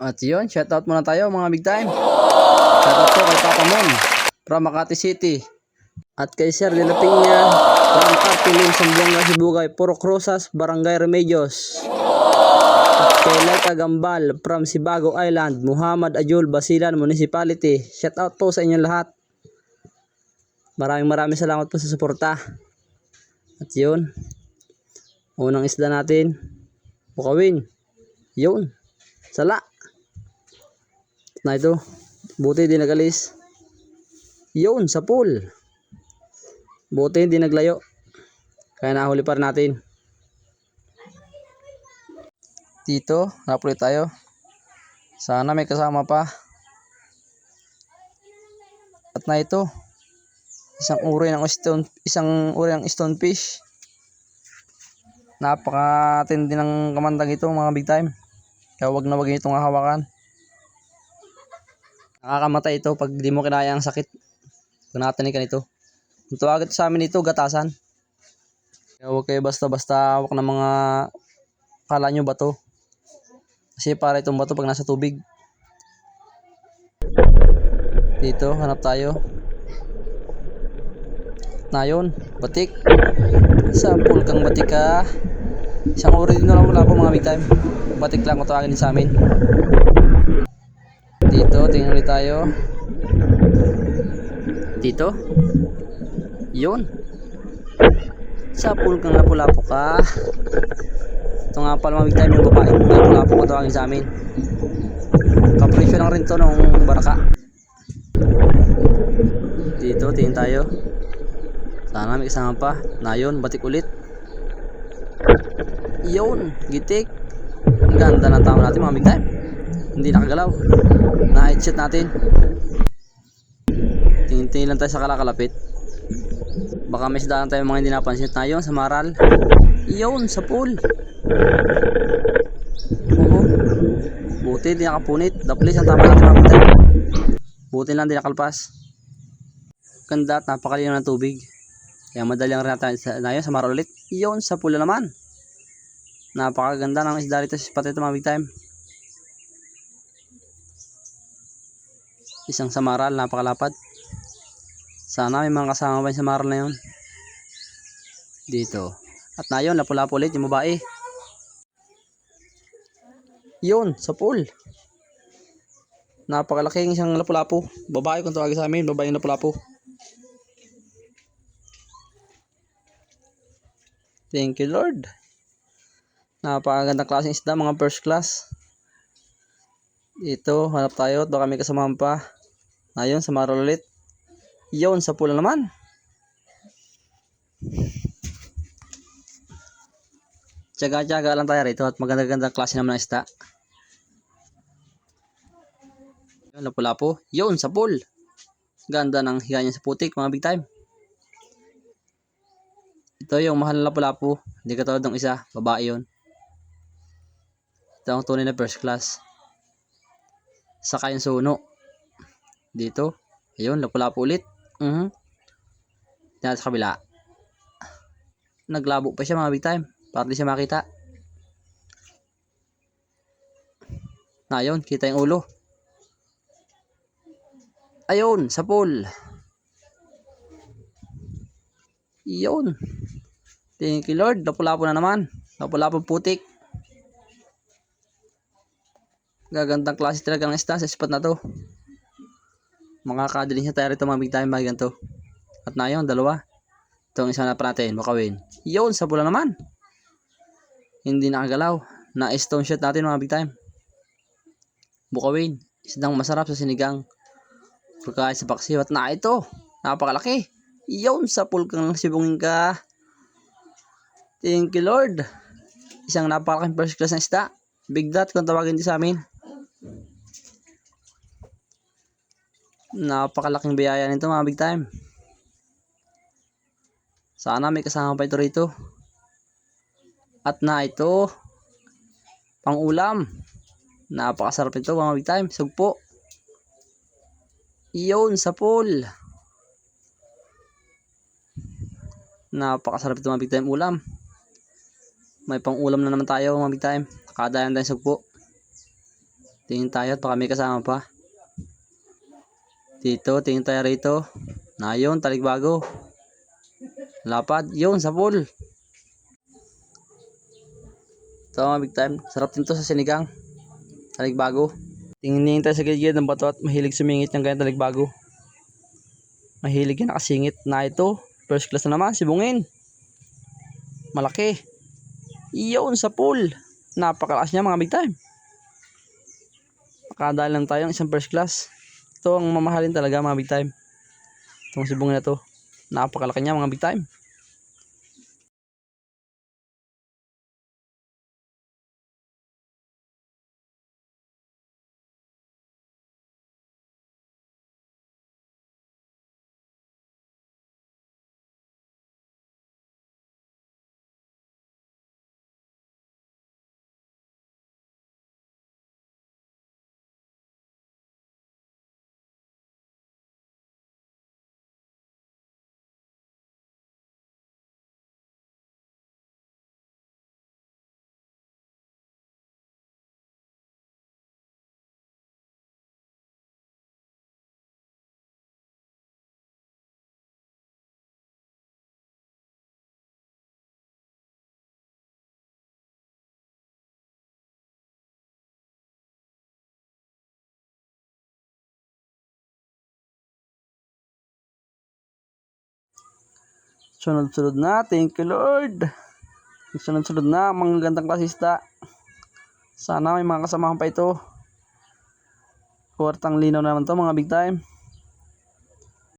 At yun, shoutout muna tayo mga big time. Shoutout po kay Papa Mon from Makati City. At kay Sir de la Piña from Artilin, Sambuanga, Sibugay, Purok Rosas, Barangay Remedios. At kay Laika Gambal from Sibago Island, Muhammad Ajul, Basilan Municipality. Shoutout po sa inyong lahat. Maraming salamat po sa suporta. At yun, unang isda natin, bukawin. Yun, sala. Na ito, buti di nagalis. Yun, sa pool. Buti hindi naglayo. Kaya nahuli pa rin natin. Dito, napulit tayo. Sana may kasama pa. At na ito, isang uri ng stonefish. Napakatindi ng kamandang ito mga big time. Kaya wag itong hawakan. Nakakamatay ito pag di mo kinaya ang sakit. Kung natanikan ito. Ang tawag ito sa amin ito, gatasan. Kaya huwag kayo basta-basta hawak ng mga kala nyo bato. Kasi para itong bato pag nasa tubig. Dito, hanap tayo. Na yun, batik. Sampul kang batik ka. Isang uri din lang wala po mga big time. Batik lang kung tawagin din sa amin. Dito, tingnan ulit tayo. Dito. Yun. Sapul kang lapu-lapu ka. Ito nga pala mga big time yung babae lapu-lapu kung tawagin sa amin. Kapresyo lang rin to nung baraka. Dito, tingin tayo. Sana may kasama pa. Na yun, batik ulit. Yun, gitik. Ang ganda ng tama natin mga big time. Hindi nakagalaw. Na-headshot natin. Tingin lang tayo sa kalakalapit. Baka may sidaan tayo mga hindi napansin tayo sa maral. Yun, sa pool. Oo. Buti di nakapunit. Daplis ang tama natin mga big time. Buti lang di nakalpas. Ganda at napakalinaw ng tubig. Kaya madali lang rin natin sa maral ulit. Yun, sa pool naman. Napakaganda ng isda rito sa spot ito mga big time. Isang samaral, napakalapad. Sana may mga kasama pa yung samaral na yun. Dito. At na yun, lapu-lapu ulit yung babae. Yun, sa pool. Napakalaking isang lapu-lapu. Babae kung tawagin sa amin, babae yung lapu-lapu. Thank you Lord. Napakagandang klaseng isda, mga first class. Dito, hanap tayo at baka may kasamahan pa. Ayun, sa maral ulit. Yun, sa pool naman. Tsaga-tsaga lang tayo rito at maganda-gandang klase naman ng isda. Yun, lapu-lapu. Yun, sa pool. Ganda ng higa niya sa putik, mga big time. Ito yung mahal na lapu-lapu. Hindi katulad ng isa, babae yun. Ito ang tunay na first class. Saka yung suno. Dito. Ayun, lapu-lapu ulit. Yan sa kabila. Naglabo pa siya mga big time. Para di siya makita. Ayun, kita yung ulo. Ayun, sa pool. Yun. Thank you Lord. Lapu-lapu na naman. Lapu-lapu putik. Gagandang klase talaga ng isda sa spot na to. Makakadilis na tayo rito mga big time mga ganito. At na yun, dalawa. Itong isa na pa natin, makawin. Yun, sa pula naman. Hindi nakagalaw. Na-stone shot natin mga big time. Bukawin. Isdang masarap sa sinigang. Pagkain sa paksiw. At na ito, napakalaki. Yun, sa pool kang sibungin ka. Thank you Lord. Isang napakalaking first class na isda. Big dot kung tawagin din sa amin. Napakalaking biyaya nito mga big time. Sana may kasama pa ito rito. At na ito, pang ulam. Napakasarap ito mga big time. Sugpo. Iyon sa pool. Napakasarap ito mga big time ulam. May pang ulam na naman tayo mga big time. Nakadayan tayong sugpo. Tingin tayo at baka may kasama pa. Dito, tingin tayo rito. Na yun, talikbago. Lapad, yun, sa pool. Ito mga big time. Sarap din to sa sinigang. Talikbago. Tingin tayo sa gilid ng bato at mahilig sumingit ng ganyan talikbago. Mahilig yan nakasingit na ito. First class na naman, sibungin. Malaki. Yun, sa pool. Napakalakas niya mga big time. Makadali lang tayo ng isang first class. Ito ang mamahalin talaga mga big time. Itong sibungin na to. Napakalaki niya mga big time. Sunod-sunod na, thank you Lord. Sunod-sunod na, mga gandang klasista. Sana may mga kasamahan pa ito. Kuwartang linaw naman to mga big time.